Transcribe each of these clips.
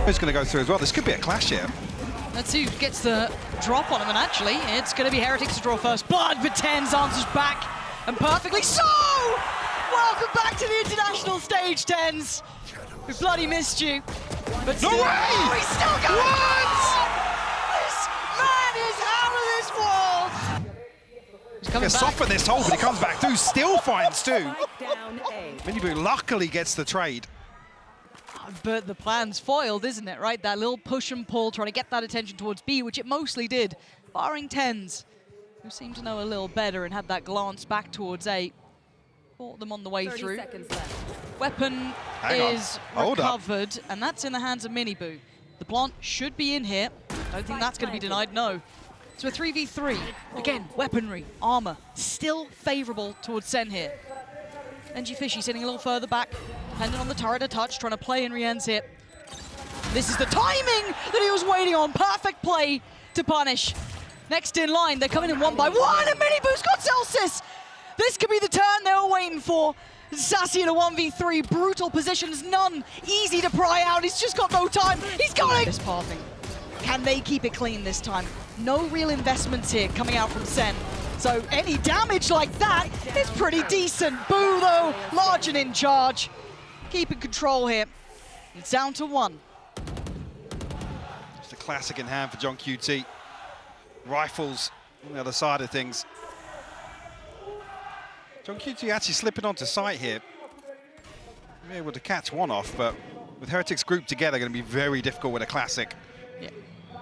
Who's going to go through as well? This could be a clash here. Let's see who gets the drop on him, and actually, it's going to be Heretics to draw first blood, but TenZ answers back, and perfectly so! Welcome back to the international stage, TenZ. We bloody missed you. But no still, way! Oh, he's still going! What? This man is out of this world! He's coming Gets back. soften this hole, but he comes back through, still finds two. Minibu luckily gets the trade. But the plan's foiled, isn't it, right? That little push and pull, trying to get that attention towards B, which it mostly did, barring TenZ, who seemed to know a little better and had that glance back towards A. Caught them on the way through. Weapon is recovered, and that's in the hands of Minibu. The plant should be in here. Don't think that's going to be denied, no. So a 3v3. Again, weaponry, armor, still favorable towards SEN here. Fishy sitting a little further back, dependent on the turret a touch, trying to play in Rien's hit. This is the timing that he was waiting on. Perfect play to punish. Next in line, they're coming in one by one, and Minibu's got Celsius! This could be the turn they were waiting for. Sassy in a 1v3, brutal positions, none easy to pry out. He's just got no time. He's got it! This pathing. Can they keep it clean this time? No real investments here coming out from SEN. So any damage like that is pretty decent. Boo, though, large and in charge. Keeping control here. It's down to one. Just a classic in hand for John QT. Rifles on the other side of things. John QT actually slipping onto site here. Be able to catch one off, but with Heretics grouped together, going to be very difficult with a classic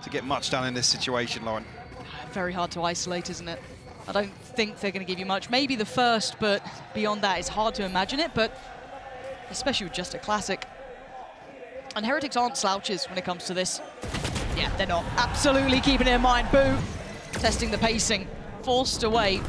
to get much done in this situation, Lauren. Very hard to isolate, isn't it? I don't think they're going to give you much. Maybe the first, but beyond that, it's hard to imagine it, but especially with just a classic. And Heretics aren't slouches when it comes to this. Yeah, they're not. Absolutely keeping it in mind. Boo, testing the pacing, forced away,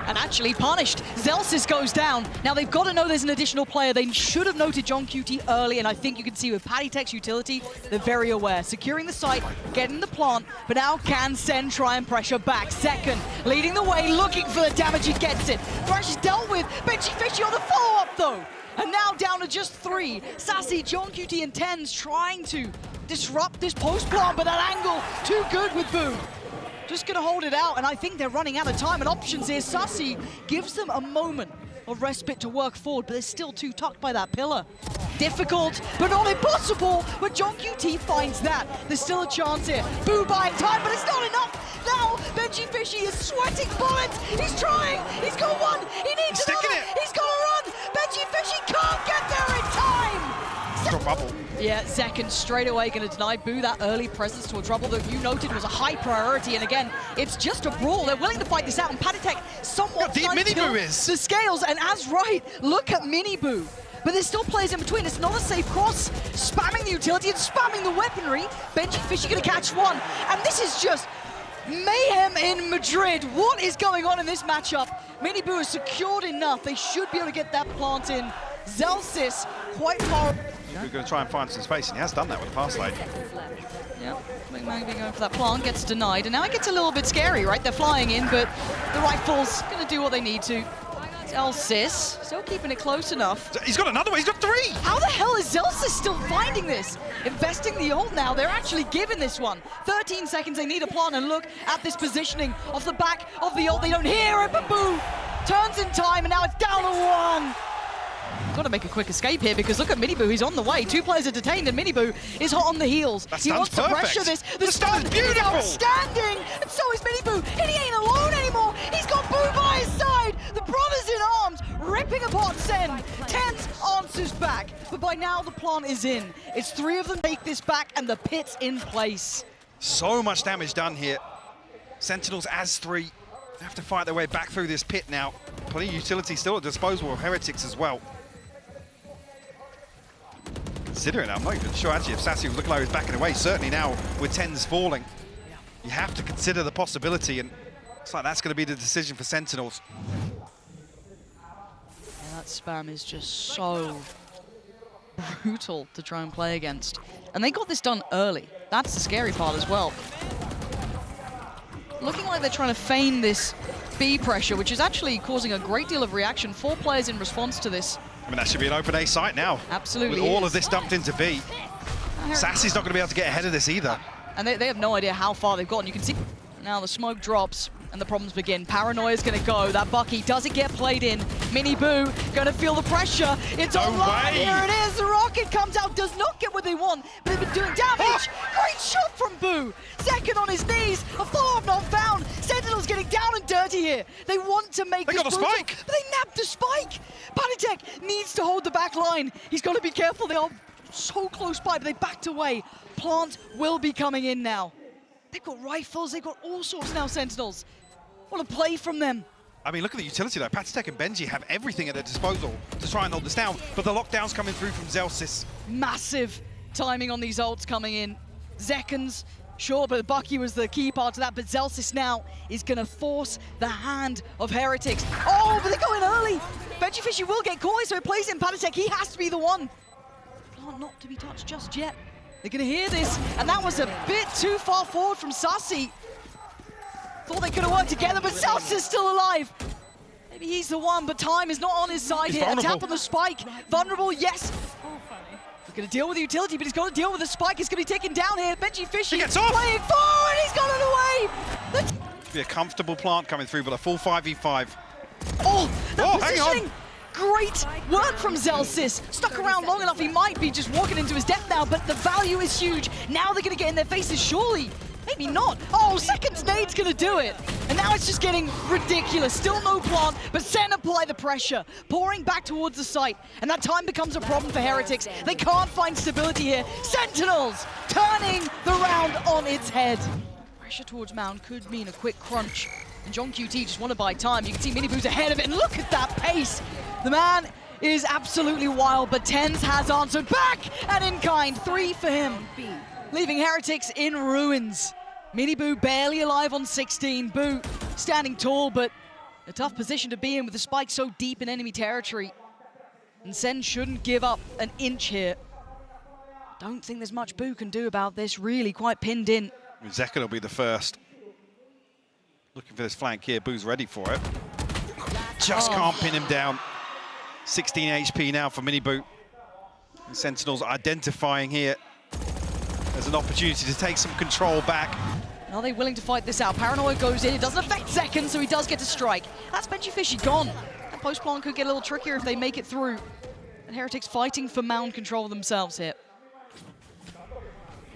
and actually punished. Celsius goes down. Now they've got to know there's an additional player. They should have noted John QT early, and I think you can see with Pattytech's utility, they're very aware. Securing the site, getting the plant, but now can SEN try and pressure back. Second, leading the way, looking for the damage, he gets it. Thrash is dealt with. Fishy on the follow-up though. And now down to just three. Sassy, John QT, and TenZ trying to disrupt this post plant, but that angle too good with Boo. Just gonna hold it out, and I think they're running out of time and options here. Sassy gives them a moment of respite to work forward, but they're still too tucked by that pillar. Difficult, but not impossible, but John QT finds that. There's still a chance here. Boo buying time, but it's not enough. Now, Fishy is sweating bullets. He's trying, he's got one, he needs another. He's got to run. Fishy can't get there in time. Bubble. Yeah, Second straight away going to deny Boo that early presence towards Rubble that you noted was a high priority. And again, it's just a brawl. They're willing to fight this out. And Pattytech somewhat deep Minibu is. The scales. And as right, look at Minibu. But there's still players in between. It's not a safe cross. Spamming the utility and spamming the weaponry. Fishy going to catch one. And this is just mayhem in Madrid. What is going on in this matchup? Minibu is secured enough. They should be able to get that plant in. Celsius quite far. We're going to try and find some space, and he has done that with the pass lane. Yeah, maybe going for that plant, gets denied, and now it gets a little bit scary, right? They're flying in, but the rifle's going to do what they need to. Celsius still keeping it close enough. He's got another one, he's got three! How the hell is Celsius still finding this? Investing the ult now, they're actually giving this one. 13 seconds, they need a plant, and look at this positioning off the back of the ult. They don't hear it, but Boo turns in time, and now it's down to one. Got to make a quick escape here because look at Minibu, he's on the way. Two players are detained and Minibu is hot on the heels. He wants to pressure this. The stun is outstanding, and so is Minibu, and he ain't alone anymore. He's got Boo by his side. The brothers in arms, ripping apart SEN. TenZ answers back, but by now the plant is in. It's three of them take this back, and the pit's in place. So much damage done here. Sentinels as three. They have to fight their way back through this pit now. Plenty of utility still at disposal of Heretics as well. Considering it, I'm not even sure actually if Sassy was looking like he was backing away. Certainly now with TenZ falling, you have to consider the possibility, and looks like that's going to be the decision for Sentinels. Yeah, that spam is just so brutal to try and play against. And they got this done early. That's the scary part as well. Looking like they're trying to feign this B pressure, which is actually causing a great deal of reaction. 4 players in response to this. I mean, that should be an open A site now. Absolutely. With all of this dumped into B. Sassy's not going to be able to get ahead of this either. And they have no idea how far they've gotten. You can see now the smoke drops and the problems begin. Paranoia's going to go. That Bucky doesn't get played in. Mini Boo going to feel the pressure. It's online. Here it is. The rocket comes out. Does not get what they want, but they've been doing damage. Great shot from Boo. Second on his knees. A follow-up not found. Sentinels getting down and dirty here. They want to make this brutal, got the spike. but they nabbed the spike. Panitek needs to hold the back line. He's got to be careful. They are so close by, but they backed away. Plant will be coming in now. They've got rifles. They've got all sorts now, Sentinels. What a play from them. I mean, look at the utility though. Panitek and Benji have everything at their disposal to try and hold this down, but the lockdown's coming through from Zelsis. Massive timing on these ults coming in. Zekans, sure, but Bucky was the key part of that, but Zelsis now is going to force the hand of Heretics. Oh, but they go in early. Benji Fishy will get caught, so it plays in Panitek. He has to be the one. Plant not to be touched just yet. They're going to hear this, and that was a bit too far forward from Sassy. Thought they could have worked together, but Zelsis is still alive. Maybe he's the one, but time is not on his side here. A tap on the spike. Vulnerable, yes. He's going to deal with the utility, but he's got to deal with the spike. He's going to be taken down here. Benji Fishy gets off. Playing forward. He's got it away. Be a comfortable Plant coming through, but a full 5v5. Oh, that positioning. Hang on. Great work from Zelsis. Stuck around long enough, he might be just walking into his death now, but the value is huge. Now they're going to get in their faces, surely. Maybe not. Oh, second nade's going to do it. And now it's just getting ridiculous. Still no Plant, but Sen apply the pressure, pouring back towards the site. And that time becomes a problem for Heretics. They can't find stability here. Sentinels turning the round on its head. Pressure towards Mound could mean a quick crunch. And John QT just want to buy time. You can see Miniboo's ahead of it, and look at that pace. The man is absolutely wild, but Tens has answered back, and in kind, 3 for him. Leaving Heretics in ruins. Miniboo barely alive on 16. Boo standing tall, but a tough position to be in with the spike so deep in enemy territory. And Sen shouldn't give up an inch here. Don't think there's much Boo can do about this, really quite pinned in. Zekan will be the first. Looking for this flank here. Boo's ready for it. Just can't pin him down. 16 HP now for Miniboo. Sentinels identifying here as an opportunity to take some control back. Are they willing to fight this out? Paranoia goes in. It doesn't affect Zekan, so he does get to strike. That's Benji Fishy gone. That post plant could get a little trickier if they make it through. And Heretics fighting for mound control themselves here.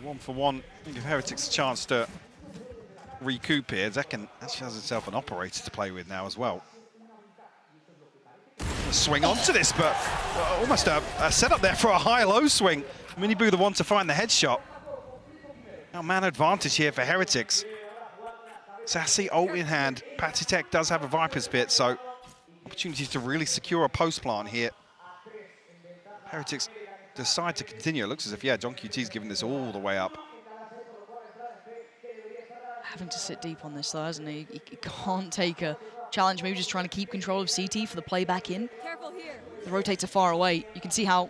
1 for 1. I think if Heretics a chance to recoup here. Zekan actually has himself an operator to play with now as well. Swing onto this, but almost a setup there for a high-low swing. Miniboo the one to find the headshot. Now man advantage here for Heretics. Sassy ult in hand. Panitek does have a Viper's Pit, so opportunities to really secure a post plant here. Heretics decide to continue. It looks as if, yeah, John QT's giving this all the way up. Having to sit deep on this though, hasn't he? He can't take a challenge, maybe just trying to keep control of CT for the play back in. Careful here. The rotates are far away. You can see how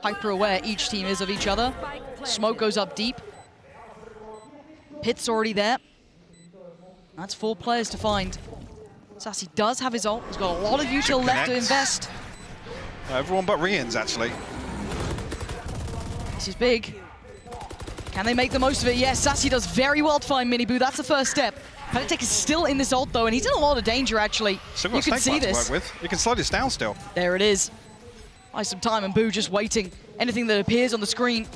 hyper-aware each team is of each other. Smoke goes up deep. Pit's already there. That's 4 players to find. Sassy does have his ult. He's got a lot of util left to invest. Everyone but Rians, actually. This is big. Can they make the most of it? Yes, Sassy does very well to find Miniboo. That's the first step. Panitek is still in this ult, though, and he's in a lot of danger, actually. You can see this. To work with. You can slow this down still. There it is. Buy some time, and Boo just waiting. Anything that appears on the screen,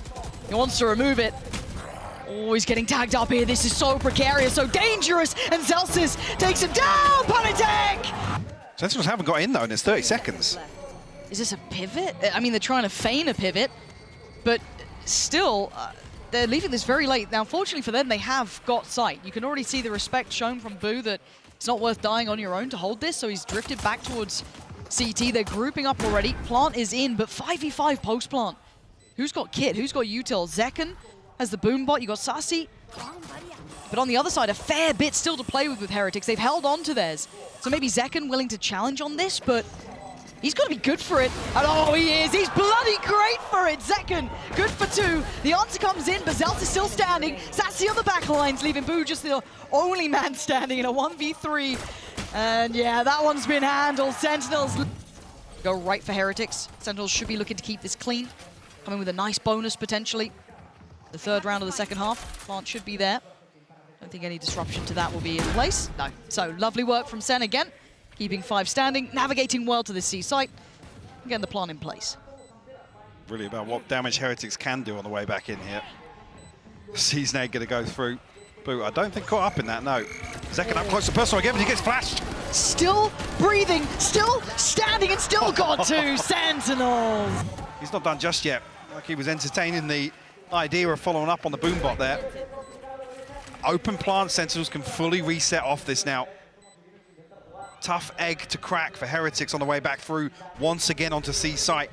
he wants to remove it. Oh, he's getting tagged up here. This is so precarious, so dangerous, and Zelsis takes him down. Panitek! Sentinels haven't got in, though, and it's 30 seconds. Is this a pivot? I mean, they're trying to feign a pivot, but still, they're leaving this very late. Now, fortunately for them, they have got sight. You can already see the respect shown from Boo that it's not worth dying on your own to hold this, so he's drifted back towards CT. They're grouping up already. Plant is in, but 5v5 post-plant. Who's got kit? Who's got util? Zekan has the boom bot. You got Sassy. But on the other side, a fair bit still to play with Heretics. They've held on to theirs. So maybe Zekan willing to challenge on this, but he's got to be good for it. And oh, he is. He's bloody great for it. Zekan, good for 2. The answer comes in, but Zelt's is still standing. Sassy on the back lines, leaving Boo just the only man standing in a 1v3. And yeah, that one's been handled. Sentinels go right for Heretics. Sentinels should be looking to keep this clean. Coming with a nice bonus, potentially. the third round of the second half. Plant should be there. Don't think any disruption to that will be in place. No. So lovely work from Sen again, keeping 5 standing, navigating well to the C site, and getting the plant in place. Really about what damage Heretics can do on the way back in here. Seasonade going to go through. Boo, I don't think caught up in that, no. Zekken up close to personal again, but he gets flashed. Still breathing, still standing, and still got 2 Sentinels. He's not done just yet. Like he was entertaining the idea of following up on the boom bot there. Open plant, Sentinels can fully reset off this now. Tough egg to crack for Heretics on the way back through, once again onto C site.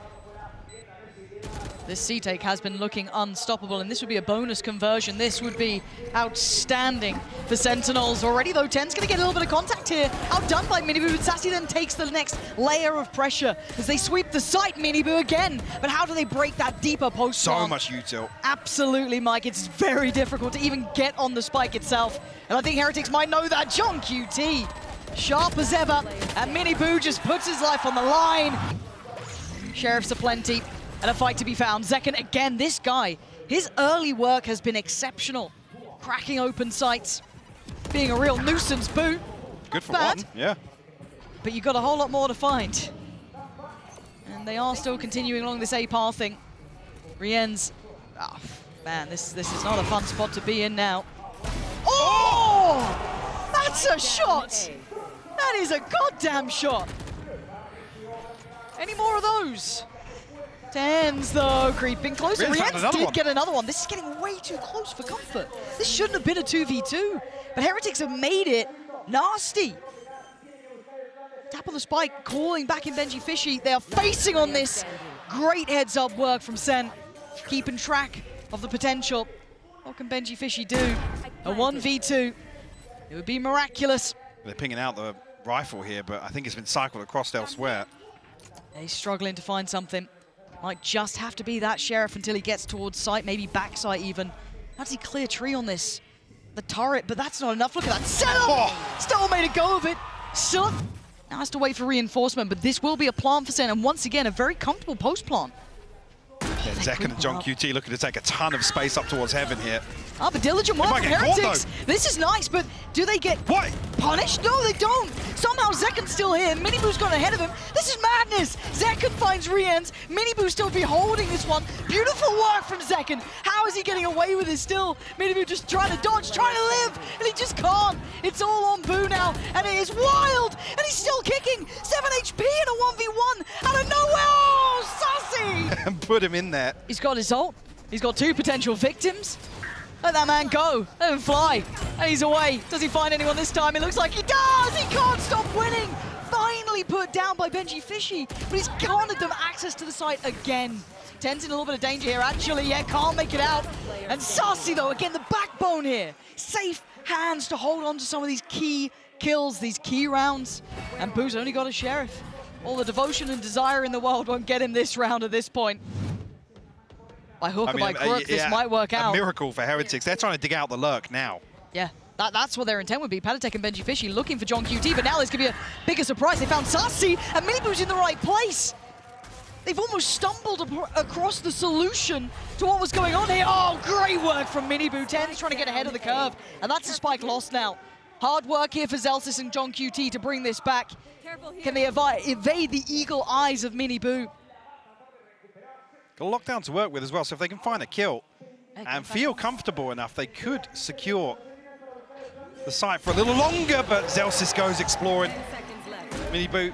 This C-take has been looking unstoppable, and this would be a bonus conversion. This would be outstanding for Sentinels. Already, though, Ten's going to get a little bit of contact here. Outdone by Miniboo, but Sassy then takes the next layer of pressure as they sweep the site, Miniboo again. But how do they break that deeper post? So much util. Absolutely, Mike. It's very difficult to even get on the spike itself. And I think Heretics might know that. John QT, sharp as ever, and Miniboo just puts his life on the line. Sheriffs aplenty. And a fight to be found. Zekken again, this guy, his early work has been exceptional. Cracking open sights, being a real nuisance, Boo. Good for bad, one, yeah. But you've got a whole lot more to find. And they are still continuing along this A path thing. Rien's, oh, man, this is not a fun spot to be in now. Oh, that's a shot. That is a goddamn shot. Any more of those? Tens, though, creeping closer. Rienz did get another one. This is getting way too close for comfort. This shouldn't have been a 2v2, but Heretics have made it nasty. Tap on the spike, calling back in Benji Fishy. They are facing on this. Great heads-up work from Sen, keeping track of the potential. What can Benji Fishy do? A 1v2. It would be miraculous. They're pinging out the rifle here, but I think it's been cycled across elsewhere. He's struggling to find something. Might just have to be that Sheriff until he gets towards site, maybe back site even. How does he clear tree on this? The turret, but that's not enough. Look at that setup! Oh. Still made a go of it. Still now has to wait for reinforcement, but this will be a plant for Sen, and once again, a very comfortable post plant. Yeah, Zekken and John QT looking to take a ton of space up towards heaven here. Oh, but diligent work from Heretics. This is nice, but do they get punished? No, they don't. Somehow Zekken's still here. Miniboo's gone ahead of him. This is madness. Zekken finds Rienz. Miniboo still be holding this one. Beautiful work from Zekken. How is he getting away with it still? Miniboo just trying to dodge, trying to live, and he just can't. It's all on Boo now, and it is wild, and he's still kicking. 7 HP in a 1v1 out of nowhere. Oh, Sassy! And put him in there. He's got his ult. He's got 2 potential victims. Let that man go. Let him fly. And he's away. Does he find anyone this time? It looks like he does. He can't stop winning. Finally put down by Benji Fishy, but he's granted them access to the site again. Ten's in a little bit of danger here, actually. Yeah, can't make it out. And Sassy, though, again, the backbone here. Safe hands to hold on to some of these key kills, these key rounds. And Boo's only got a Sheriff. All the devotion and desire in the world won't get him this round at this point. By hook or by crook, this might work out. A miracle for Heretics. They're trying to dig out the lurk now. Yeah, that's what their intent would be. Patatek and Benji Fishy looking for John QT, but now there's going to be a bigger surprise. They found Sassy, and Miniboo's in the right place. They've almost stumbled across the solution to what was going on here. Oh, great work from Miniboo. Ten's trying to get ahead of the curve, and that's a spike lost now. Hard work here for Zelsis and John QT to bring this back. Can they evade the eagle eyes of Miniboo? Got a lockdown to work with as well, so if they can find a kill and feel comfortable enough, they could secure the site for a little longer, but Zelsis goes exploring. Miniboo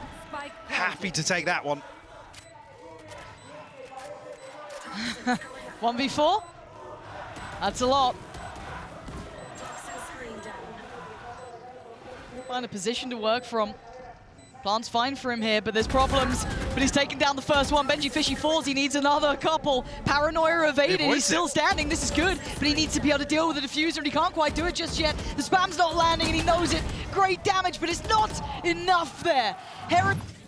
happy to take that one. 1v4? That's a lot. Find a position to work from. Plant's fine for him here, but there's problems. But he's taken down the first one. Benji Fishy falls. He needs another couple. Paranoia evaded. He's still standing. This is good, but he needs to be able to deal with the diffuser, and he can't quite do it just yet. The spam's not landing, and he knows it. Great damage, but it's not enough there.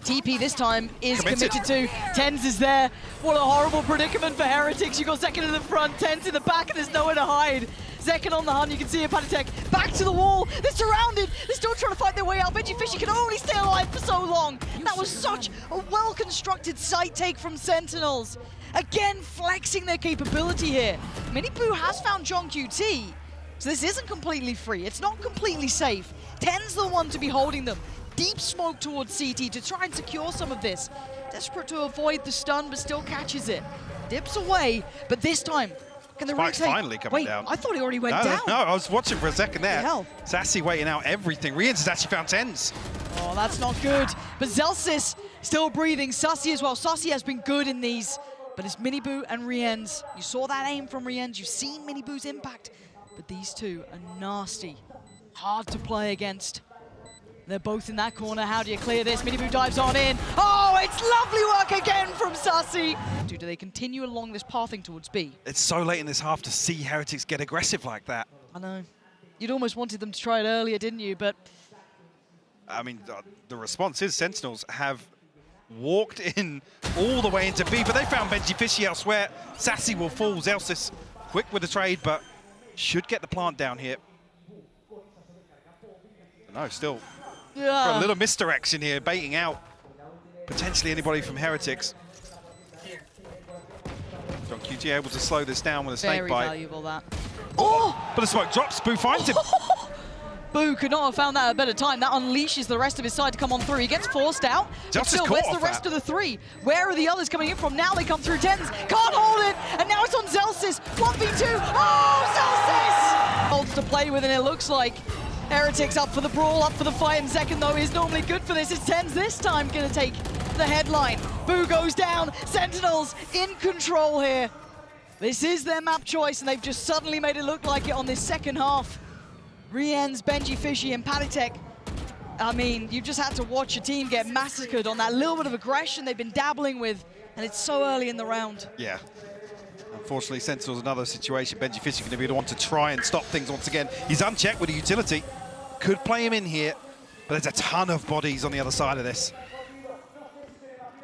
TP this time is committed to. Tens is there. What a horrible predicament for Heretics. You got Zekken in the front, Tens in the back, and there's nowhere to hide. Zekken on the hunt, you can see it, Patatek back to the wall. They're surrounded. They're still trying to fight their way out. Benji Fishy can only stay alive for so long. That was such a well-constructed site take from Sentinels. again flexing their capability here. Miniboo has found John QT, so this isn't completely free. It's not completely safe. Ten's the one to be holding them. Deep smoke towards CT to try and secure some of this. Desperate to avoid the stun, but still catches it. Dips away, but this time, can the Spike's retake? finally coming down. I thought he already went down. No, I was watching for a second there. Hell. Sassy waiting out everything. Rians has actually found tens. Oh, that's not good. But Zelsis still breathing. Sussy as well. Sussy has been good in these, but it's Miniboo and Riens. You saw that aim from Riens. You've seen Miniboo's impact, but these two are nasty. Hard to play against. They're both in that corner. How do you clear this? Miniboo dives on in. Oh, it's lovely work again from Sussy. Do they continue along this pathing towards B? It's so late in this half to see Heretics get aggressive like that. I know. You'd almost wanted them to try it earlier, didn't you? But I mean, the response is Sentinels have walked in all the way into B, but they found Benji Fishy elsewhere. Sassy will fall. Zelsis quick with the trade, but should get the plant down here. No, still for a little misdirection here, baiting out potentially anybody from Heretics. John QT able to slow this down with a snake bite. Very valuable, that. Oh! But the smoke drops. Boo finds him. Boo could not have found that at a better time. That unleashes the rest of his side to come on through. He gets forced out, but still, where's the rest of the three? Where are the others coming in from? Now they come through tens. Can't hold it, and now it's on Zelsis. 1v2. Oh, Zelsis! Holds to play with, and it looks like Heretics up for the brawl, up for the fight, and second, though, is normally good for this. It's tens this time going to take the headline. Boo goes down. Sentinels in control here. This is their map choice, and they've just suddenly made it look like it on this second half. Riens, Benji Fishy, and Palitek. I mean, you've just had to watch your team get massacred on that little bit of aggression they've been dabbling with, and it's so early in the round. Yeah. Unfortunately, Sentinels another situation. Benji Fishy going to be the one to try and stop things once again. He's unchecked with a utility. Could play him in here, but there's a ton of bodies on the other side of this.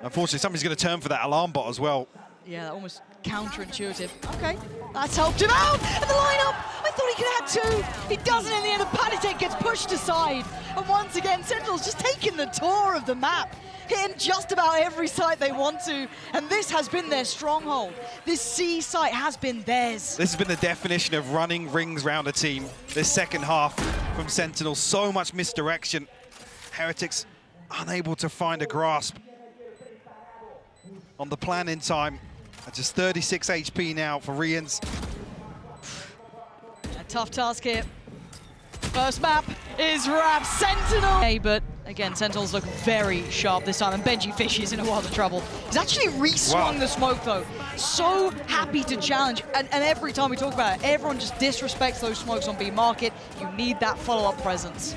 Unfortunately, somebody's going to turn for that alarm bot as well. Yeah, almost counterintuitive. Okay, that's helped him out. And the lineup, I thought he could have two. He doesn't in the end. Palitek gets pushed aside. And once again, Sentinels just taking the tour of the map. Hitting just about every site they want to. And this has been their stronghold. This C site has been theirs. This has been the definition of running rings round a team. This second half from Sentinels, so much misdirection. Heretics unable to find a grasp on the plan in time. At just 36 HP now for Riens. A tough task here. First map is wrapped. Sentinel. Hey, but again, Sentinels look very sharp this time, and Benji Fish is in a world of trouble. He's actually re-swung the smoke, though. So happy to challenge, and every time we talk about it, everyone just disrespects those smokes on B market. You need that follow-up presence.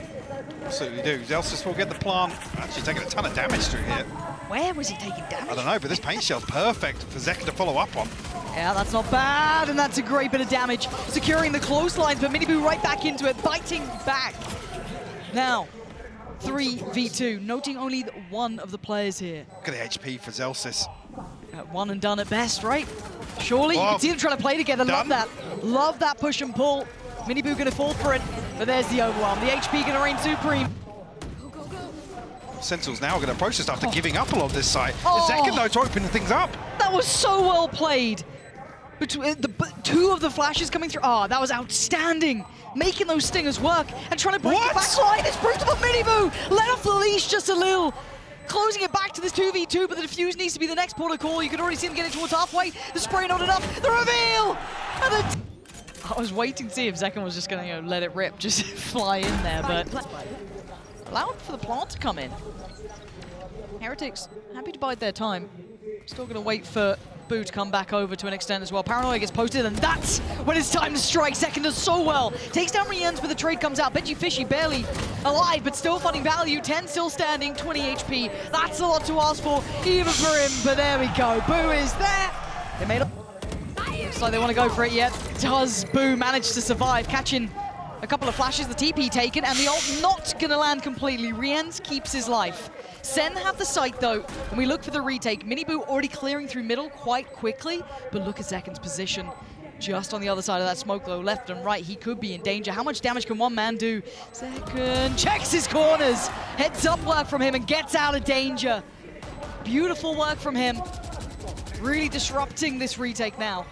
Absolutely do. Zelsis will get the plant. Actually taking a ton of damage through here. Where was he taking damage? I don't know, but this paint shell's perfect for Zeka to follow up on. Yeah, that's not bad, and that's a great bit of damage. Securing the close lines, but Miniboo right back into it, biting back. Now, 3v2, noting only one of the players here. Look at the HP for Zelsis. One and done at best, right? Surely, you can see them trying to play together. Done. Love that. Love that push and pull. Miniboo gonna fall for it, but there's the overwhelm. The HP gonna reign supreme. Sentinels now going to approach this after giving up a lot of this site. Oh. The second, though, to open things up. That was so well played. Between the two of the flashes coming through. Oh, that was outstanding. Making those stingers work and trying to break the back line. It's brutal, but Miniboo let off the leash just a little. Closing it back to this 2v2, but the defuse needs to be the next port of call. You can already see them getting towards halfway. The spray not enough. The reveal! And I was waiting to see if Zekan was just going to let it rip, just fly in there, but allowed for the plant to come in. Heretics happy to bide their time. Still going to wait for Boo to come back over to an extent as well. Paranoia gets posted, and that's when it's time to strike. Second does so well. Takes down Riens, but the trade comes out. Benji Fishy barely alive, but still finding value. 10 still standing, 20 HP. That's a lot to ask for, even for him, but there we go. Boo is there. They made up. Looks like they want to go for it yet. Does Boo manage to survive, catching a couple of flashes, the TP taken, and the ult not gonna land completely. Riens keeps his life. Sen have the site though, and we look for the retake. Miniboo already clearing through middle quite quickly, but look at Zekan's position. Just on the other side of that smoke though, left and right, he could be in danger. How much damage can one man do? Zekan checks his corners, heads up work from him and gets out of danger. Beautiful work from him. really disrupting this retake now.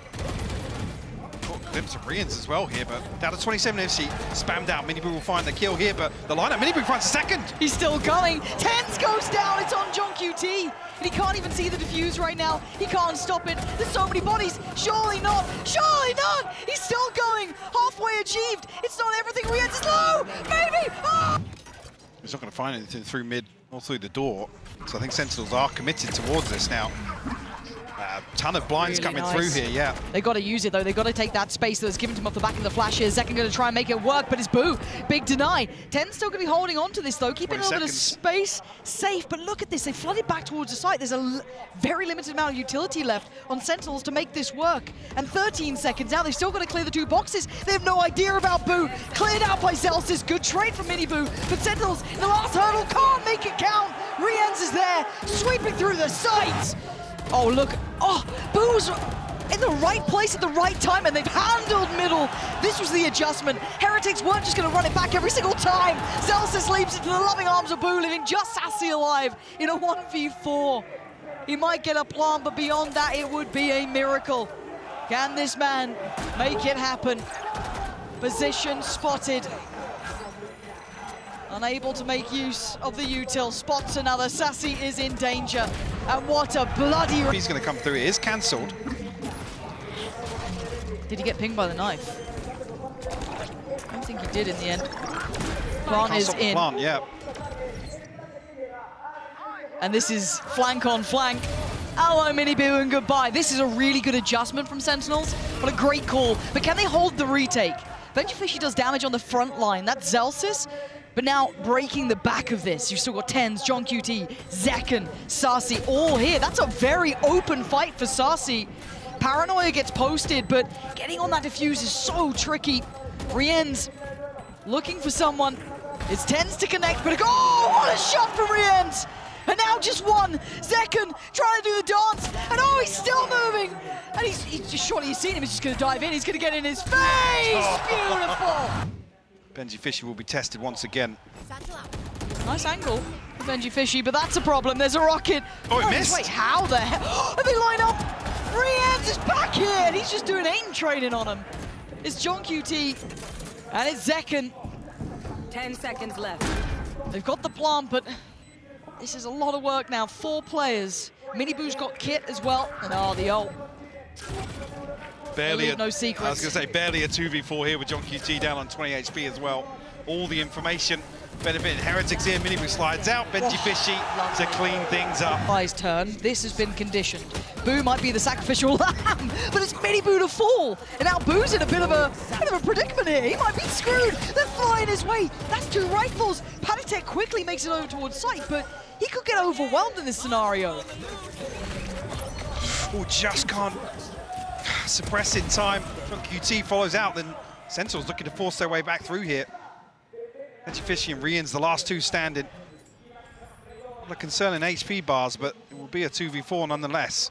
Glimpse of Rians as well here, but down to 27 FC, spammed out. Miniboo will find the kill here, but the lineup, Miniboo finds a second. He's still going. Tens goes down, it's on John QT. And he can't even see the defuse right now. He can't stop it. There's so many bodies. Surely not. Surely not. He's still going. Halfway achieved. It's not everything. Rians is low. Maybe. Oh! He's not going to find anything through mid or through the door. So I think Sentinels are committed towards this now. Ton of blinds really coming nice. through here, yeah. They got to use it though. They got to take that space that was given to him off the back of the flash here. Zek going to try and make it work, but it's Boo. Big deny. Ten's still going to be holding on to this though, keeping a little bit of space safe. But look at this. They flooded back towards the site. There's a very limited amount of utility left on Sentinels to make this work. And 13 seconds now. They've still got to clear the 2 boxes. They have no idea about Boo. Cleared out by Zelsis. Good trade from Miniboo. But Sentinels in the last hurdle can't make it count. Rians is there, sweeping through the site. Oh, look. Oh, Boo's in the right place at the right time, and they've handled middle. This was the adjustment. Heretics weren't just going to run it back every single time. Zelsis leaps into the loving arms of Boo, leaving just Sassy alive in a 1v4. He might get a plant, but beyond that, it would be a miracle. Can this man make it happen? Position spotted. Unable to make use of the util, spots another. Sassy is in danger. And what a bloody... He's going to come through. It is cancelled. Did he get pinged by the knife? I don't think he did in the end. Plant is in. Plant, yeah. And this is flank on flank. Hello, Miniboo, and goodbye. This is a really good adjustment from Sentinels. What a great call. But can they hold the retake? Benjifishy does damage on the front line. That's Zelsis. But now breaking the back of this, you've still got Tens, John QT, Zekken, Sassy, all here. That's a very open fight for Sassy. Paranoia gets posted, but getting on that defuse is so tricky. Riens looking for someone. It's Tens to connect, but oh, what a shot from Riens! And now just one. Zekken trying to do the dance, and oh, he's still moving. And he's just, surely you've seen him, he's just gonna dive in, he's gonna get in his face! Beautiful! Benjifishy will be tested once again. Nice angle for Benjifishy, but that's a problem. There's a rocket. Oh, it missed. Wait, how the hell? And they line up. Riens is back here, and he's just doing aim training on him. It's John QT, and it's Zekken. 10 seconds left. They've got the plant, but this is a lot of work now. 4 players. Miniboo's got kit as well, and oh, the ult. Barely no secrets. I was going to say, barely a 2v4 here with John QT down on 20 HP as well. All the information benefiting Heretics here. Miniboo slides out. Benjifishy to clean things up. Guy's turn. This has been conditioned. Boo might be the sacrificial lamb, but it's Miniboo to fall. And now Boo's in a bit of a predicament here. He might be screwed. They're flying his way. That's 2 rifles. Panitek quickly makes it over towards site, but he could get overwhelmed in this scenario. Oh, just can't suppress in time. John QT follows out, then Sentinels looking to force their way back through here. Benjifishy and Rians, the last 2 standing. Not a concern in HP bars, but it will be a 2v4 nonetheless.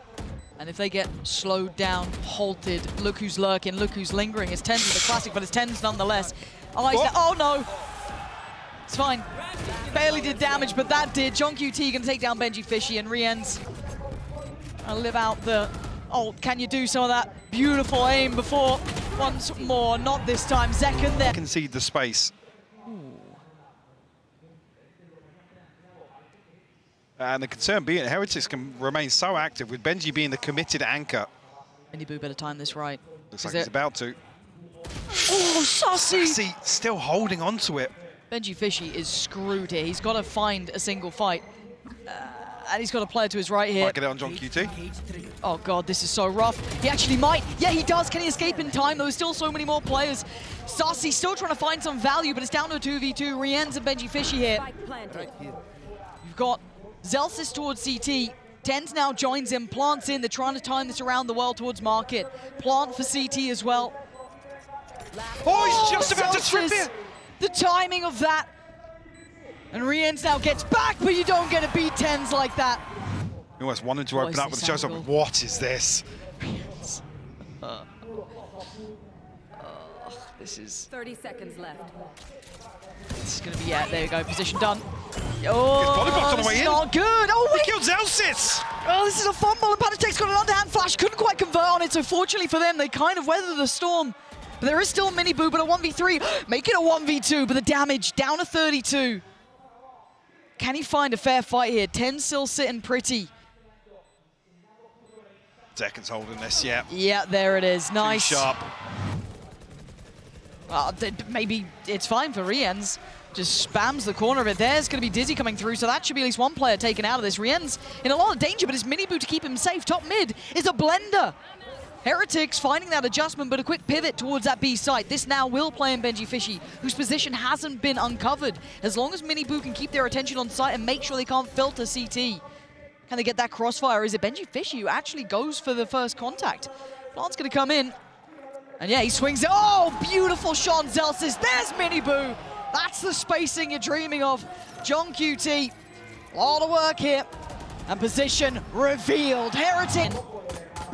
And if they get slowed down, halted, look who's lurking, look who's lingering. It's Tens with the classic, but it's Tens nonetheless. Oh no! It's fine. Barely did damage, but that did. John QT gonna take down Benjifishy, and Riens I'll live out the... Oh, can you do some of that beautiful aim before? Once more, not this time. Zekken there. Concede the space. And the concern being Heretics can remain so active with Benji being the committed anchor. Miniboo better time this right. Looks like he's about to. Oh, Sassy! Sassy still holding on to it. Benjifishy is screwed here. He's got to find a single fight. And he's got a player to his right here. Might get it on John QT. Oh God, this is so rough. He actually might. Yeah, he does. Can he escape in time? There's still so many more players. Sassy still trying to find some value, but it's down to a 2v2. Riens and Benjifishy here. You've got Zelsis towards CT. Tens now joins him. Plant's in. They're trying to time this around the world towards Market. Plant for CT as well. Oh, he's just about to trip it. The timing of that. And Riens now gets back, but you don't get to beat Tens like that. He almost wanted to open up with the showstopper. What is this? This is... 30 seconds left. This is going to be, yeah, there you go, position done. Oh, His body blocked on the way in. Not good. Oh, he killed Zelsis. Oh, this is a fumble, and Panatek's got an underhand flash. Couldn't quite convert on it, so fortunately for them, they kind of weathered the storm. But there is still Mini Boo, but a 1v3. Make it a 1v2, but the damage down to 32. Can he find a fair fight here? 10 still sitting pretty. Zeken's holding this, yeah. Yeah, there it is. Nice. Too sharp. Well, maybe it's fine for Rienz. Just spams the corner of it. There's going to be Dizzy coming through, so that should be at least one player taken out of this. Rienz in a lot of danger, but it's Mini Boo to keep him safe. Top mid is a blender. Heretics finding that adjustment, but a quick pivot towards that B site. This now will play in Benji Fishy, whose position hasn't been uncovered. As long as Mini Boo can keep their attention on site and make sure they can't filter CT. Can they get that crossfire? Is it Benji Fishy who actually goes for the first contact? Plant's going to come in. And yeah, he swings it. Oh, beautiful shot on Zelsis. There's Mini Boo. That's the spacing you're dreaming of. John QT. A lot of work here. And position revealed. Heretic.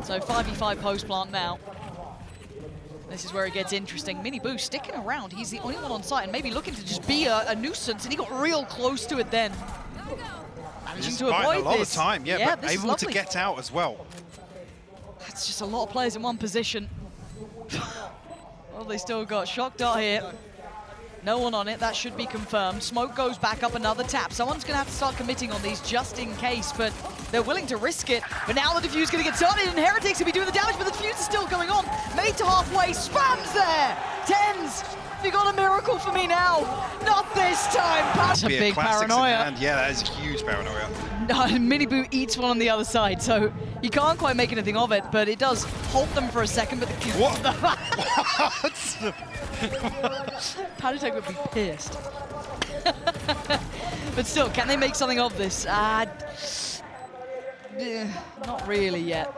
So 5v5 post Plant now. This is where it gets interesting. Mini Boo sticking around. He's the only one on site and maybe looking to just be a nuisance. And he got real close to it then. Managing to avoid a lot this. of time, yeah, but able to lovely. get out as well. That's just a lot of players in one position. Well, they still got Shock Dart here. No one on it, that should be confirmed. Smoke goes back up, another tap. Someone's gonna have to start committing on these just in case, but they're willing to risk it. But now the defuse gonna get started, and Heretics will be doing the damage, but the defuse is still going on. Made to halfway, spams there! Tens, you got a miracle for me now. Not this time, that's a big paranoia. Yeah, that is a huge paranoia. No, Mini Boo eats one on the other side, so you can't quite make anything of it, but it does halt them for a second, but the what? Panatek would be pissed. But still, can they make something of this? Not really yet.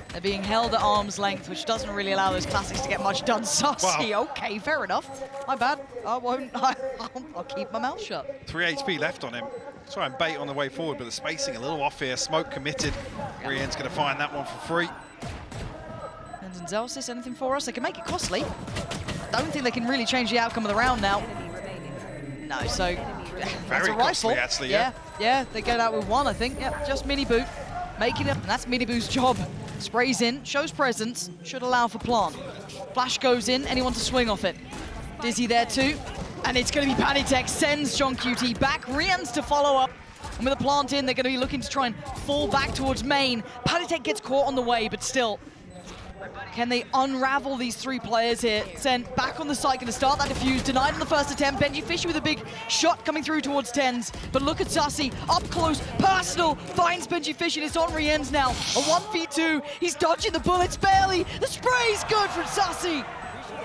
They're being held at arm's length, which doesn't really allow those classics to get much done. Sussy, wow. Okay, fair enough. My bad. I won't. I'll keep my mouth shut. 3 HP left on him. Try and bait on the way forward, but the spacing a little off here. Smoke committed. Rien's going to find that one for free. And Zelsis, anything for us? They can make it costly. Don't think they can really change the outcome of the round now. No, so that's a rifle. Costly, actually, yeah. Yeah, they get out with one, I think. Yep, just Mini Boo. Making it, and that's Mini Boo's job. Sprays in, shows presence, should allow for Plant. Flash goes in, anyone to swing off it. Dizzy there too, and it's going to be Panitek, sends John QT back, Rienz to follow up. And with a Plant in, they're going to be looking to try and fall back towards main. Panitek gets caught on the way, but still. Can they unravel these three players here? Sen back on the site, going to start that defuse. Denied on the first attempt. Benji Fishy with a big shot coming through towards Tens. But look at Sussy, up close, personal, finds Benji Fishy, and it's on Rienz now. A 1v2, he's dodging the bullets barely. The spray's good from Sussy.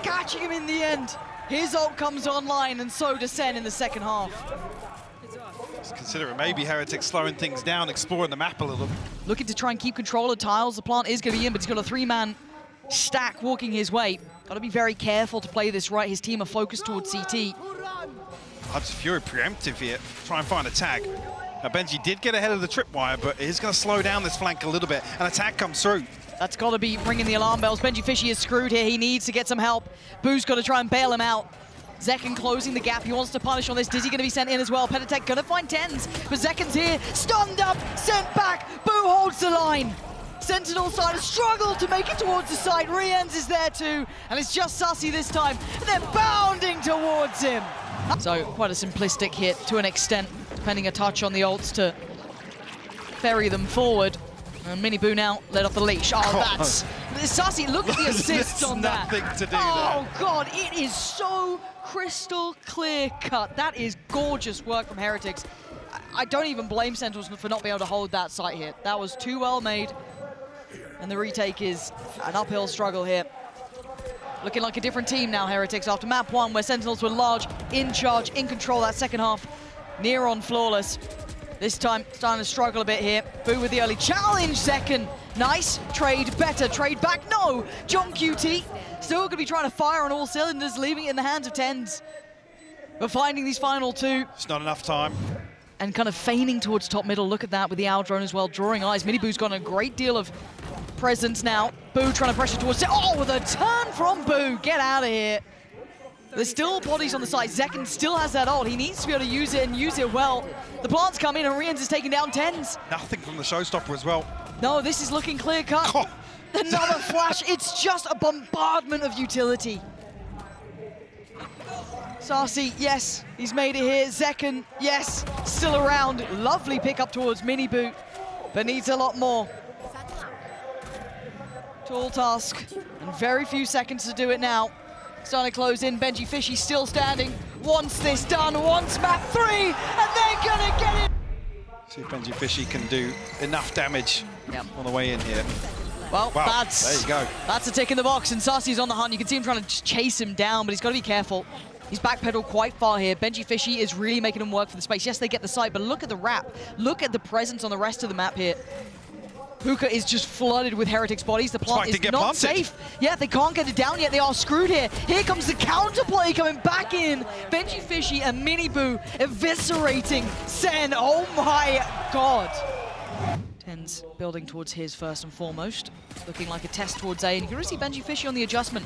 Catching him in the end. His ult comes online, and so does Sen in the second half. Just consider it maybe Heretics slowing things down, exploring the map a little. Looking to try and keep control of tiles. The Plant is going to be in, but he's got a three-man stack walking his way. Got to be very careful to play this right. His team are focused towards CT. Hud's Fury preemptive here. Try and find a tag. Now Benji did get ahead of the tripwire, but he's going to slow down this flank a little bit. And a tag comes through. That's got to be ringing the alarm bells. Benji Fishy is screwed here. He needs to get some help. Boo's got to try and bail him out. Zekken closing the gap. He wants to punish on this. Dizzy going to be sent in as well. Penitek going to find Tens, but Zekken's here. Stunned up, sent back. Boo holds the line. Sentinel side struggled to make it towards the side. Rienz is there too, and it's just Sussy this time, and they're bounding towards him. So quite a simplistic hit to an extent, depending a touch on the ults to ferry them forward. And Mini Boo now let off the leash. Oh, that's Sussy. Look at the assist on that. Nothing to do Oh God, it is so crystal clear cut. That is gorgeous work from Heretics. I don't even blame Sentinels for not being able to hold that site here. That was too well made. And the retake is an uphill struggle here. Looking like a different team now, Heretics, after map 1, where Sentinels were large, in charge, in control that second half. Near on flawless. This time, starting to struggle a bit here. Boo with the early challenge, Zekken. Nice, trade better, trade back, no! John QT, still going to be trying to fire on all cylinders, leaving it in the hands of Tens. But finding these final two. It's not enough time. And kind of feigning towards top middle. Look at that with the owl drone as well, drawing eyes. Mini Boo's got a great deal of presence now. Boo trying to pressure towards it. Oh, with a turn from Boo. Get out of here. There's still bodies on the side. Zekken still has that ult. He needs to be able to use it and use it well. The plants come in and Riens is taking down TenZ. Nothing from the showstopper as well. No, this is looking clear-cut. Oh. Another flash. It's just a bombardment of utility. Sarsi, yes, he's made it here. Zekken, yes, still around. Lovely pick up towards Miniboot, but needs a lot more. Tall task, and very few seconds to do it now. Starting to close in, Benji Fishy still standing. Wants this done, wants map 3, and they're gonna get it! See if Benji Fishy can do enough damage on the way in here. Well, Wow, there you go. That's a tick in the box, and Sarsi's on the hunt. You can see him trying to chase him down, but he's got to be careful. He's backpedaled quite far here. Benji Fishy is really making him work for the space. Yes, they get the site, but look at the wrap. Look at the presence on the rest of the map here. Hookah is just flooded with Heretics bodies. The plant is not safe. Yeah, they can't get it down yet. They are screwed here. Here comes the counterplay coming back in. Benji Fishy and Miniboo eviscerating SEN. Oh my god. TenZ building towards his first and foremost. Looking like a test towards A, and you can really see Benji Fishy on the adjustment.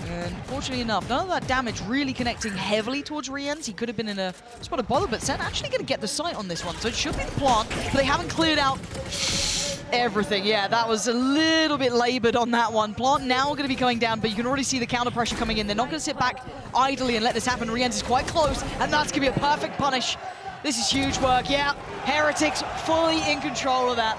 And fortunately enough, none of that damage really connecting heavily towards Riens. He could have been in a spot of bother, but SEN actually going to get the site on this one. So it should be the plant, but they haven't cleared out everything. Yeah, that was a little bit labored on that one. Plant now going to be coming down, but you can already see the counter pressure coming in. They're not going to sit back idly and let this happen. Riens is quite close, and that's going to be a perfect punish. This is huge work, yeah. Heretics fully in control of that.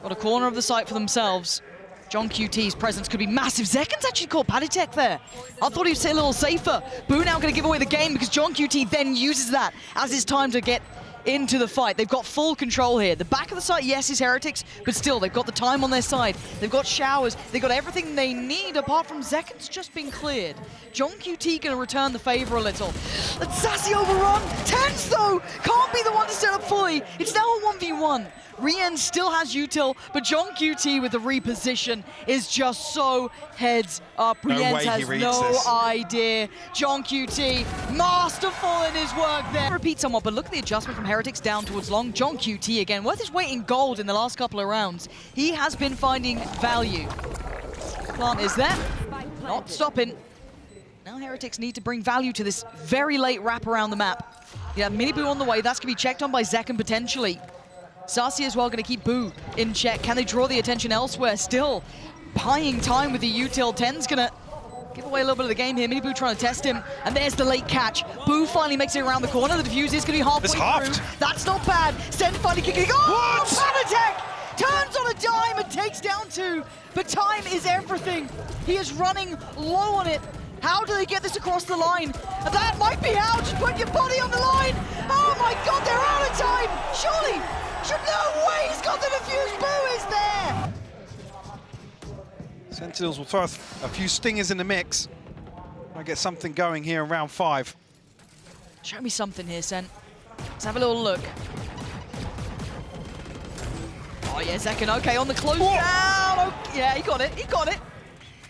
Got a corner of the site for themselves. John QT's presence could be massive. Zekken's actually caught Paditech there. I thought he'd stay a little safer. Boo now going to give away the game because John QT then uses that as his time to get into the fight. They've got full control here. The back of the site, yes, is Heretics, but still, they've got the time on their side. They've got showers. They've got everything they need apart from Zekken's just been cleared. John QT going to return the favor a little. Let's Sassy overrun. TenZ, though, can't be the one to set up fully. It's now a 1v1. Riens still has util, but John QT with the reposition is just so heads up. Riens has no idea. John QT, masterful in his work there. Repeat somewhat, but look at the adjustment from Heretics down towards long. John QT again, worth his weight in gold in the last couple of rounds. He has been finding value. Plant is there, not stopping. Now Heretics need to bring value to this very late wrap around the map. Yeah, Miniboo on the way, that's gonna be checked on by Zekken potentially. Sarsi as well going to keep Boo in check. Can they draw the attention elsewhere? Still buying time with the util. TenZ going to give away a little bit of the game here. Miniboo trying to test him, and there's the late catch. Boo finally makes it around the corner. The defuse is going to be halfway through. That's not bad. SEN finally kicking. Oh, Paditech turns on a dime and takes down 2. But time is everything. He is running low on it. How do they get this across the line? That might be how. Just put your body on the line. Oh my god, they're out of time. Surely. No way, he's got the defuse. Boo is there. Sentinels will throw a few stingers in the mix. Might get something going here in round 5. Show me something here, Sen. Let's have a little look. Oh yeah, Zekken, okay, on the close down. Okay. Yeah, he got it, he got it.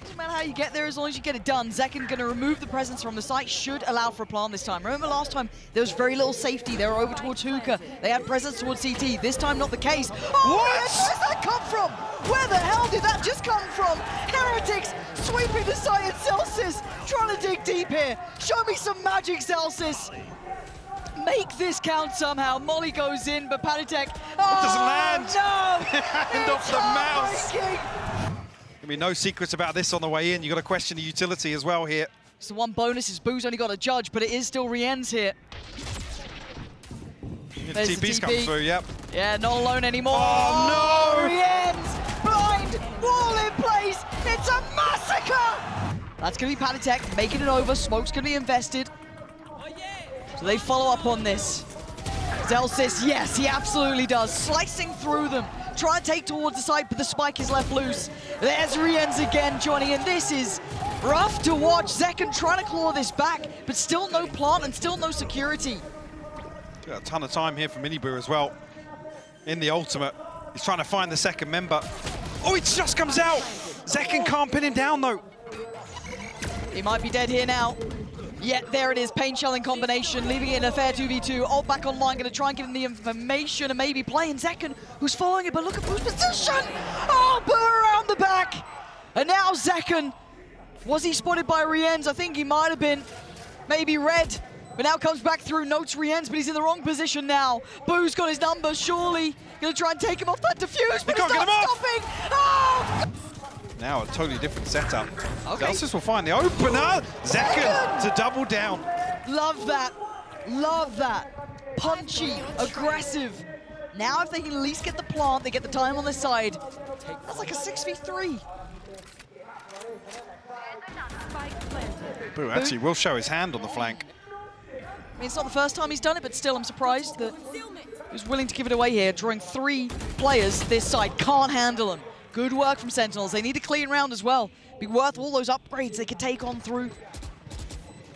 Doesn't matter how you get there as long as you get it done. Zekken gonna remove the presence from the site, should allow for a plant this time. Remember last time, there was very little safety. They were over towards Hookah. They had presence towards CT. This time, not the case. Oh, what? Where does that come from? Where the hell did that just come from? Heretics sweeping the site and Celsius trying to dig deep here. Show me some magic, Celsius. Make this count somehow. Molly goes in, but Paditech, doesn't land. No! Hand off the mouse. Gonna be no secrets about this on the way in. You've got to question the utility as well here. So one bonus is Boo's only got a judge, but it is still Riens here. The TP's come through, yep. Yeah, not alone anymore. Oh, no! Riens, blind, wall in place. It's a massacre! That's going to be Paditech making it over. Smoke's going to be invested. So they follow up on this. Zelsis, yes, he absolutely does. Slicing through them. Try to take towards the side, but the spike is left loose. There's Riens again joining in. This is rough to watch. Zekken trying to claw this back, but still no plant and still no security. Got a ton of time here for Miniboo as well. In the ultimate, he's trying to find the second member. Oh, it just comes out. Zekken can't pin him down though. He might be dead here now. Yeah, there it is, pain shelling combination, leaving it in a fair 2v2. Ult back online, gonna try and give him the information and maybe playing Zekken, who's following it, but look at Boo's position! Oh, Boo around the back! And now Zekken Was he spotted by Rienz? I think he might have been. Maybe red. But now comes back through, notes Rienz, but he's in the wrong position now. Boo's got his number, surely. Gonna try and take him off that defuse, but He can't it's get not him off. stopping. Oh! Now a totally different setup. Okay. Zelsis will find the opener. Zekken to double down. Love that. Love that. Punchy, aggressive. Now if they can at least get the plant, they get the time on their side. That's like a 6v3. Boo actually will show his hand on the flank. I mean, it's not the first time he's done it, but still I'm surprised that he's willing to give it away here, drawing 3 players this side. Can't handle them. Good work from Sentinels. They need a clean round as well. Be worth all those upgrades they could take on through.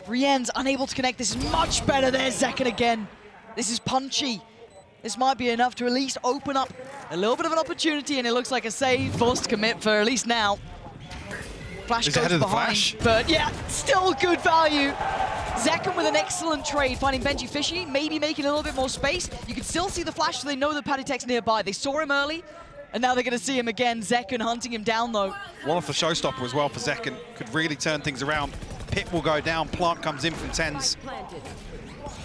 Rienz unable to connect. This is much better. There's Zekken again. This is punchy. This might be enough to at least open up a little bit of an opportunity, and it looks like a save. Forced commit for at least now. Flash He's goes ahead of the behind, flash. but yeah, still good value. Zekken with an excellent trade, finding Benji Fishy, maybe making a little bit more space. You can still see the flash, so they know the Paddytek's nearby. They saw him early, and now they're going to see him again. Zekken hunting him down, though. One off the showstopper as well for Zekken. Could really turn things around. Pit will go down. Plant comes in from Tens.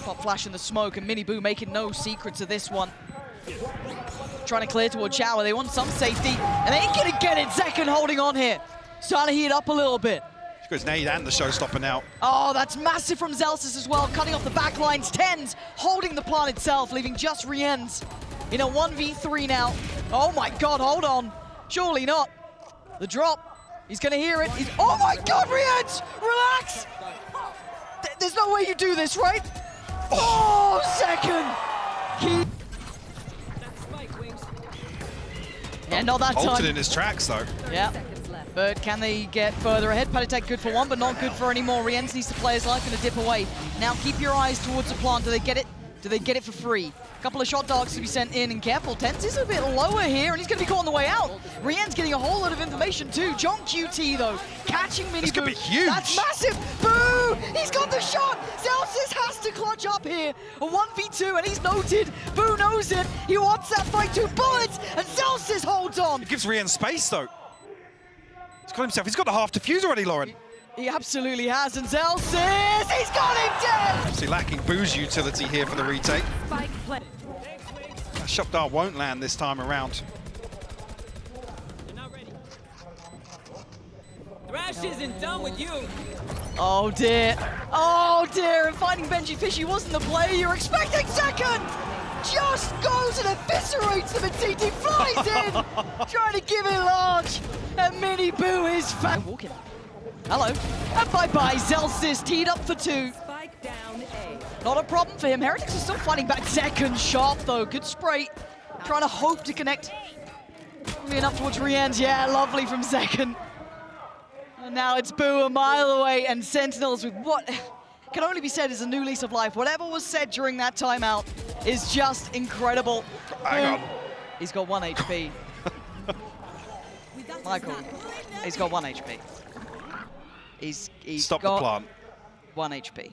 Pop flash in the smoke, and Mini Boo making no secrets of this one. Trying to clear towards Shower. They want some safety, and they ain't going to get it. Zekken holding on here. Starting to heat up a little bit. She goes Nade and the showstopper now. Oh, that's massive from Zelsis as well, cutting off the back lines. Tens holding the plant itself, leaving just Rienz in a 1v3 now. Oh my God, hold on. Surely not. The drop, he's gonna hear it. Oh my God, Rienz, relax. There's no way you do this, right? Oh, Zekken. Yeah, not that Halted time. in his tracks though. Yeah. But can they get further ahead? Paddytek good for one, but not good for any more. Rienz needs to play his life and a dip away. Now keep your eyes towards the plant. Do they get it? Do they get it for free? A couple of shot dogs to be sent in, and careful, Tens is a bit lower here, and he's going to be caught on the way out. Rienz getting a whole lot of information too. John QT though, catching Mini This Boo. could be huge. That's massive. Boo! He's got the shot. Zelsis has to clutch up here. A 1v2, and he's noted. Boo knows it. He wants that fight. 2 bullets, and Zelsis holds on. It gives Rian space though. He's got himself. He's got the half defuse already, Lauren. He absolutely has, and Zelsis, he's got him dead! Obviously lacking Boo's utility here for the retake. That shot dart won't land this time around. Thrash isn't done with you. Oh dear, and finding Benji Fishy wasn't the play you're expecting. Zekken just goes and eviscerates them, and TT flies in, trying to give it large, and Mini Boo is fat. Walking. Hello, and bye-bye, Zelsis teed up for 2. Spike down A. Not a problem for him. Heretics are still fighting back. Zekken sharp though, good spray. Trying to hope to connect. Probably enough towards Rienz. Yeah, lovely from Zekken. And now it's Boo a mile away, and Sentinels with what can only be said is a new lease of life. Whatever was said during that timeout is just incredible. Hang on. He's got 1 HP. Michael, he's got 1 HP. He's Stop got the plant. 1 HP.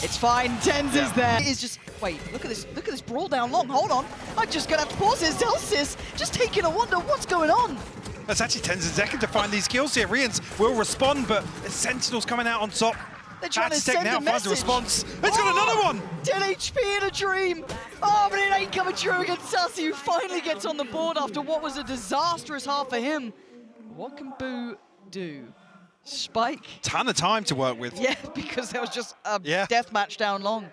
It's fine, Tens is there. It's just, wait, look at this brawl down long, hold on. I'm just gonna have to pause this. Zelsis just taking a wonder what's going on. That's actually Tens and Zekken to find these kills here. Rians will respond, but the Sentinels coming out on top. They're trying to Paddytek send now a finds message. a response. He's got another one! 10 HP in a dream. Oh, but it ain't coming true against Sassy, who finally gets on the board after what was a disastrous half for him. What can Boo do? Spike? Ton of time to work with. Yeah, because there was just a Yeah. death match down long.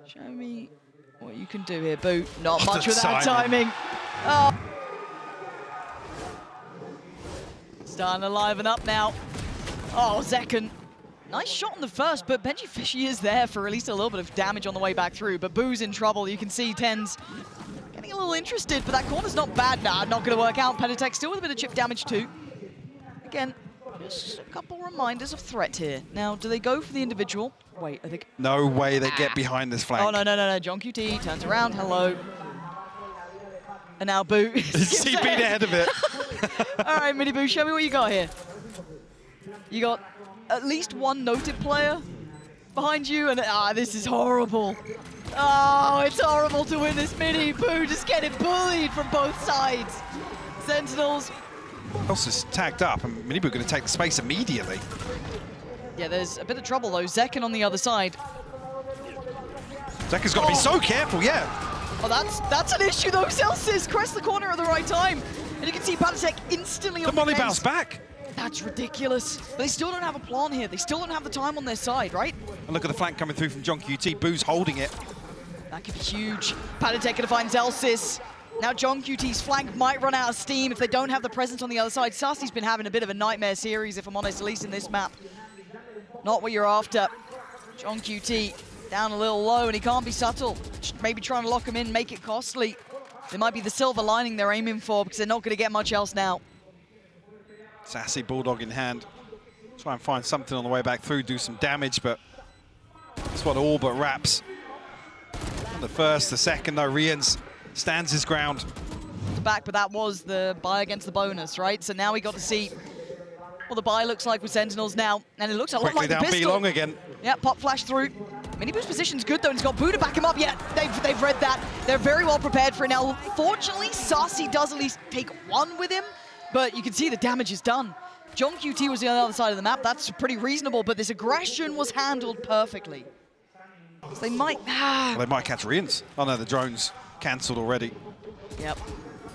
Show me what you can do here, Boo. Not Oh, much the with that timing. timing. Oh. Starting to liven up now. Oh, Zekken. Nice shot on the first, but Benji Fishy is there for at least a little bit of damage on the way back through. But Boo's in trouble. You can see Tens getting a little interested, but that corner's not bad. Nah, not going to work out. Paddytek still with a bit of chip damage too. Again, just a couple reminders of threat here. Now, do they go for the individual? Wait, I think... No way they get behind this flank. Oh, no. John QT turns around. Hello. And now Boo. CP'd ahead of it. All right, Mini Boo, show me what you got here. You got at least 1 noted player behind you, and this is horrible. Oh, it's horrible to win this. Mini Boo just getting bullied from both sides. Sentinels Else is tagged up, and Minibu going to take the space immediately. Yeah, there's a bit of trouble though. Zekken on the other side. Zekken's got to be so careful, yeah. Oh, that's an issue though. Celsius crest the corner at the right time. And you can see Patek instantly The on the molly fence. bounce back. That's ridiculous. But they still don't have a plan here. They still don't have the time on their side, right? And look at the flank coming through from John QT. Boo's holding it. That could be huge. Patek gonna find Zelsis. Now John QT's flank might run out of steam if they don't have the presence on the other side. Sassy's been having a bit of a nightmare series, if I'm honest, at least in this map. Not what you're after. John QT down a little low, and he can't be subtle. Just maybe trying to lock him in, make it costly. It might be the silver lining they're aiming for, because they're not going to get much else now. Sassy bulldog in hand. Try and find something on the way back through, do some damage, but that's what all but wraps. On the first, the second, though, Rians stands his ground. Back, but that was the buy against the bonus, right? So now we got to see what the buy looks like with Sentinels now, and it looks a lot Quickly like the down pistol. B long again. Yeah, pop flash through. Minibu's position's good though, and he's got Boo to back him up. Yeah, they've read that. They're very well prepared for it now. Fortunately, Sassy does at least take one with him, but you can see the damage is done. John QT was on the other side of the map. That's pretty reasonable, but this aggression was handled perfectly. So they might... Well, they might catch Rians. Oh no, the drone's cancelled already. Yep.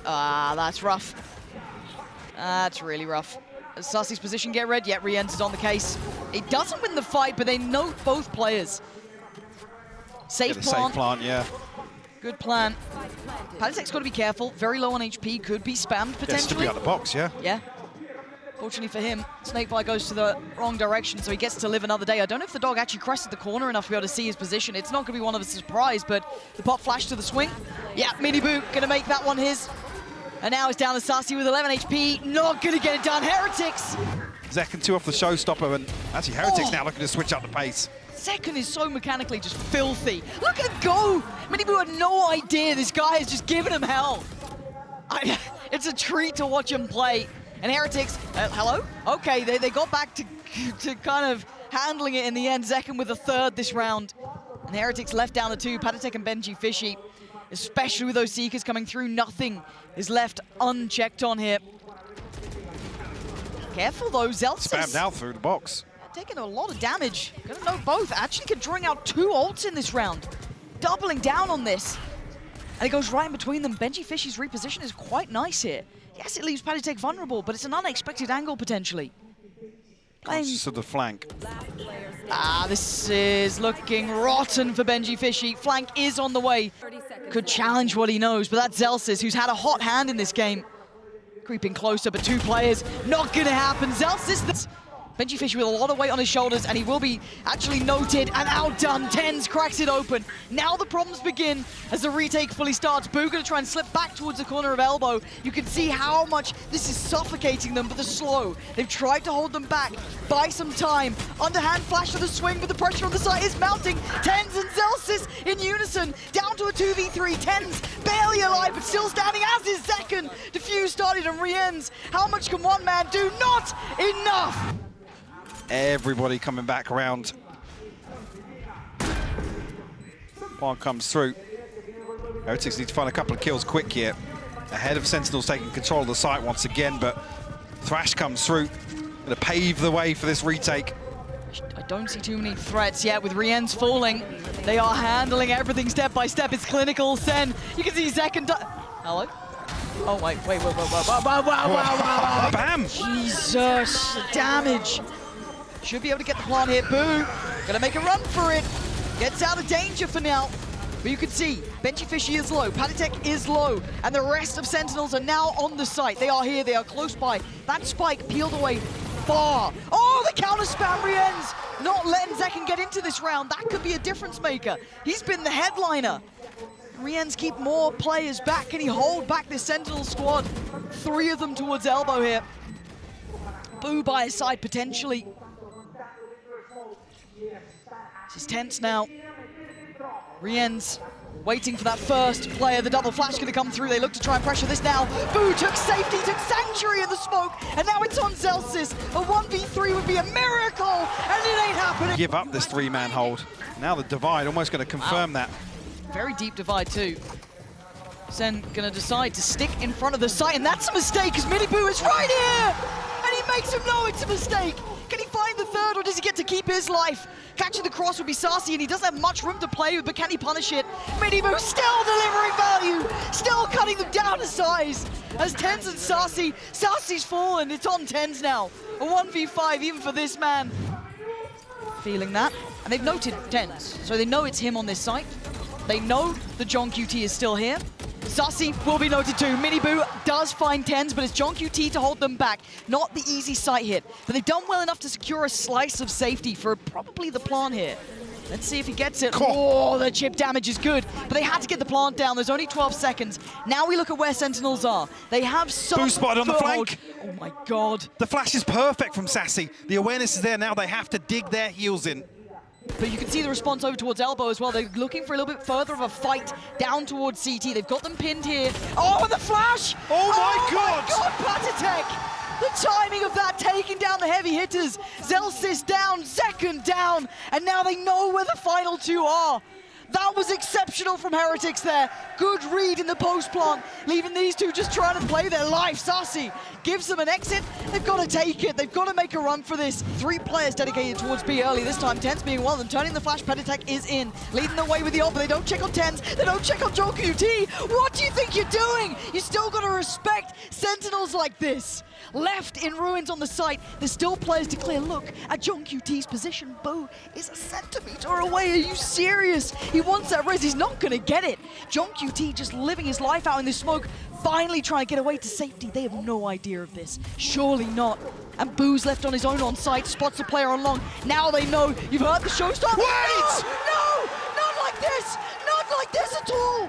That's rough. That's really rough. Does Sassy's position get read? Yet Riens is on the case. It doesn't win the fight, but they know both players. Safe Yeah, plant. safe plant, yeah. Good plan. Patek's got to be careful. Very low on HP. Could be spammed Yeah, still be potentially. out the box, yeah. Yeah. Fortunately for him, Snakebite goes to the wrong direction, so he gets to live another day. I don't know if the dog actually crested the corner enough to be able to see his position. It's not going to be one of a surprise, but the pop flash to the swing. Yeah, Minibu going to make that one his. And now it's down to Sassy with 11 HP. Not going to get it done. Heretics. Zekken 2 off the showstopper, and actually Heretics now looking to switch up the pace. Second is so mechanically just filthy. Look at him go. Minibu had no idea this guy is just giving him hell. It's a treat to watch him play. And Heretics, hello? Okay, they got back to kind of handling it in the end. Zekken with a third this round. And Heretics left down to 2. Patek and Benji Fishy, especially with those Seekers coming through, nothing is left unchecked on here. Careful though, Zelsis. Spammed out through the box. Taking a lot of damage. Gonna know both. Actually can drawing out 2 ults in this round. Doubling down on this. And it goes right in between them. Benji Fishy's reposition is quite nice here. Yes, it leaves Patek vulnerable, but it's an unexpected angle potentially. Conscious of the flank. This is looking rotten for Benji Fishy. Flank is on the way. Could challenge what he knows, but that's Zelsis, who's had a hot hand in this game. Creeping closer, but 2 players. Not gonna happen. Zelsis, Benji Fishy with a lot of weight on his shoulders, and he will be actually noted and outdone. Tens cracks it open. Now the problems begin as the retake fully starts. Boo gonna try and slip back towards the corner of elbow. You can see how much this is suffocating them, but they're slow. They've tried to hold them back, buy some time. Underhand flash to the swing, but the pressure on the side is mounting. Tens and Zelsis in unison, down to a 2v3. Tens barely alive, but still standing, as is Zekken. Diffuse started and re-ends. How much can one man do? Not enough! Everybody coming back around. One comes through. Heretics need to find a couple of kills quick here. Ahead of Sentinels taking control of the site once again, but Thrash comes through. Gonna pave the way for this retake. I don't see too many threats yet with Rien's falling. They are handling everything step by step. It's clinical. Sen, you can see Zekken. Hello? Oh, wait. Wow. Bam! Jesus, the damage. Should be able to get the plant here. Boo, gonna make a run for it. Gets out of danger for now. But you can see, Benji Fishy is low, Patek is low, and the rest of Sentinels are now on the site. They are here, they are close by. That spike peeled away far. Oh, the counter spam re-ends. Not letting Zekken get into this round. That could be a difference maker. He's been the headliner. Re-ends keep more players back. Can he hold back this Sentinel squad? 3 of them towards elbow here. Boo by his side potentially. This is tense now. Riens waiting for that first player. The double flash going to come through. They look to try and pressure this now. Boo took safety, took sanctuary in the smoke, and now it's on Zelsis. A 1v3 would be a miracle, and it ain't happening. Give up this 3-man hold. Now the divide almost going to confirm that. Very deep divide too. SEN gonna decide to stick in front of the site, and that's a mistake, because Miniboo is right here! And he makes him know it's a mistake! Can he find the third, or does he get to keep his life? Catching the cross would be Sassy, and he doesn't have much room to play with, but can he punish it? Miniboo still delivering value! Still cutting them down to size! As TenZ and Sassy, Sassy's fallen, it's on TenZ now. A 1v5 even for this man. Feeling that, and they've noted TenZ, so they know it's him on this site. They know the John QT is still here. Sassy will be noted too. Miniboo does find TenZ, but it's John QT to hold them back. Not the easy site hit, but they've done well enough to secure a slice of safety for probably the plant here. Let's see if he gets it. Oh, the chip damage is good, but they had to get the plant down. There's only 12 seconds. Now we look at where Sentinels are. They have some Boo spotted on the flank. Oh my God. The flash is perfect from Sassy. The awareness is there now. They have to dig their heels in. But you can see the response over towards Elbow as well. They're looking for a little bit further of a fight down towards CT. They've got them pinned here. Oh, the flash! Oh my God! Patatech! The timing of that, taking down the heavy hitters. Zellsis down, second down, and now they know where the final two are. That was exceptional from Heretics there. Good read in the post plant, leaving these two just trying to play their life. Sassy gives them an exit. They've got to take it. They've got to make a run for this. 3 players dedicated towards B early this time. TenZ being one of them. Turning the flash, Patatech is in. Leading the way with the ult, but they don't check on TenZ. They don't check on John QT. What do you think you're doing? You still got to respect Sentinels like this. Left in ruins on the site. There's still players to clear. Look at John QT's position. Boo is a centimeter away. Are you serious? He wants that res. He's not going to get it. John QT just living his life out in this smoke, finally trying to get away to safety. They have no idea of this. Surely not. And Boo's left on his own on site, spots a player on long. Now they know. You've heard the show start. Wait! No! Not like this! Not like this at all!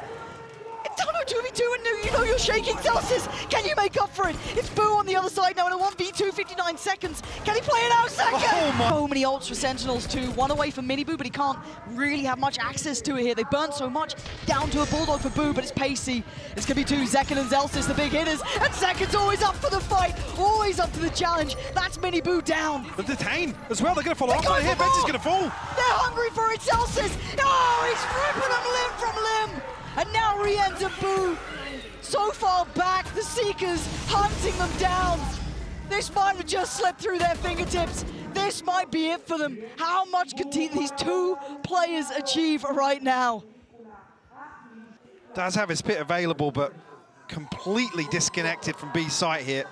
It's down to 2v2 and you know you're shaking. Zellsis, can you make up for it? It's Boo on the other side now in a 1v2, 59 seconds. Can he play it out second? Oh my. So many ults for Sentinels too. One away from Miniboo, but he can't really have much access to it here. They burnt so much. Down to a Bulldog for Boo, but it's pacey. It's going to be 2, Zekken and Zellsis, the big hitters. And Zekken's always up for the fight, always up to the challenge. That's Miniboo down. But Detain as well, they're going to fall off. going Here, for Bench is more. going to fall. They're hungry for it, Zellsis. Oh, he's ripping them limb from limb. And now re-enter Boo. So far back, the Seekers hunting them down. This might have just slipped through their fingertips. This might be it for them. How much can these 2 players achieve right now? Does have his pit available, but completely disconnected from B site here.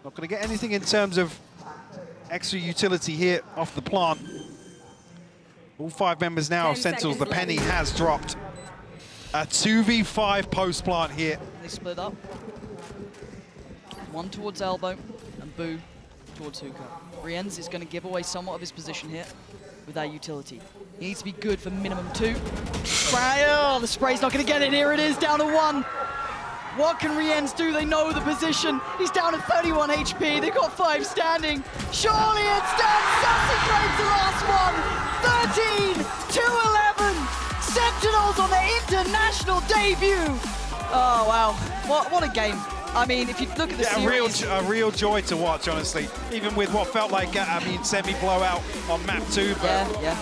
Not going to get anything in terms of extra utility here off the plant. All 5 members now of Sentinels. The penny has dropped. A 2v5 post plant here. They split up. One towards Elbow and Boo towards Hookah. Rienz is going to give away somewhat of his position here with that utility. He needs to be good for minimum 2. Oh, the spray's not going to get it. Here it is, down to 1. What can Rienz do? They know the position. He's down at 31 HP. They've got 5 standing. Surely it's done. Sassy claims the last one. 13 to 11. Sentinels on their international debut. Oh, wow. What a game. I mean, if you look at the series... a real joy to watch, honestly. Even with what felt like, semi-blowout on map 2. But yeah.